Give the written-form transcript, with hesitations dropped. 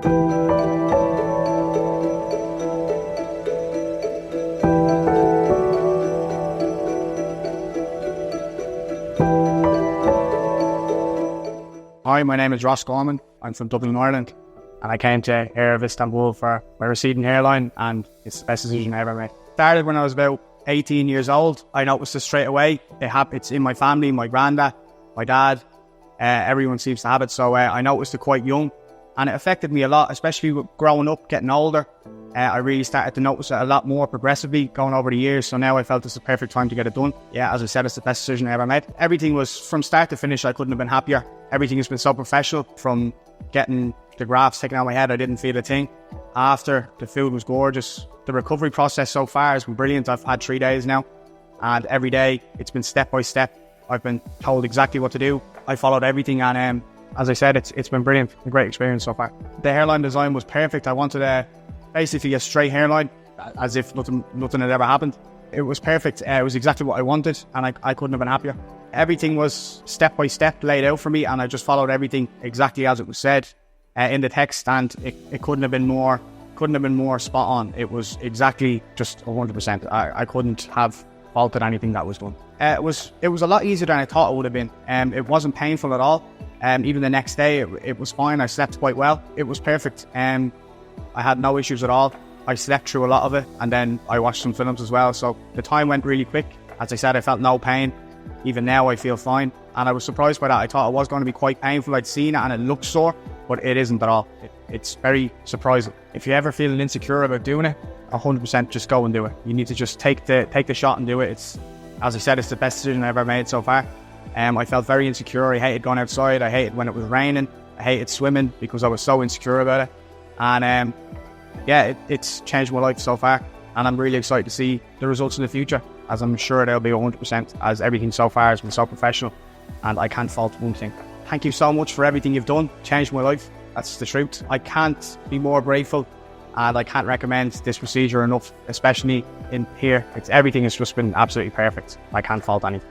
Hi, my name is Gorman. I'm from Dublin, Ireland, and I came to Hair of Istanbul for my receding hairline, and it's the best decision I ever made. Started when I was about 18 years old. I noticed it straight away. It's in my family, my granddad, my dad, everyone seems to have it, so I noticed it quite young, and it affected me a lot, especially with growing up, getting older. I really started to notice it a lot more progressively going over the years, so now I felt it's the perfect time to get it done. Yeah, as I said, it's the best decision I ever made. Everything was, from start to finish, I couldn't have been happier. Everything has been so professional. From getting the grafts taken out of my head, I didn't feel a thing. After, the food was gorgeous. The recovery process so far has been brilliant. I've had 3 days now, and every day it's been step by step. I've been told exactly what to do. I followed everything, and as I said, it's been brilliant. A great experience so far. The hairline design was perfect. I wanted basically a straight hairline, as if nothing had ever happened. It was perfect. It was exactly what I wanted, and I couldn't have been happier. Everything was step by step laid out for me, and I just followed everything exactly as it was said in the text, and it couldn't have been more spot on. It was exactly just 100%. I couldn't have faulted anything that was done. It was a lot easier than I thought it would have been. It wasn't painful at all. Even the next day, it was fine. I slept quite well. It was perfect. I had no issues at all. I slept through a lot of it, and then I watched some films as well, so the time went really quick. As I said, I felt no pain. Even now I feel fine, and I was surprised by that. I thought it was going to be quite painful. I'd seen it and it looked sore, but it isn't at all. It's very surprising. If you're ever feeling insecure about doing it, 100% just go and do it. You need to just take the shot and do it. As I said, it's the best decision I ever made so far. I felt very insecure. I hated going outside. I hated when it was raining. I hated swimming because I was so insecure about it. And yeah, it's changed my life so far, and I'm really excited to see the results in the future, as I'm sure they'll be 100%, as everything so far has been so professional, and I can't fault one thing. Thank you so much for everything you've done. Changed my life. That's the truth. I can't be more grateful, and I can't recommend this procedure enough, especially in here. Everything has just been absolutely perfect. I can't fault anything.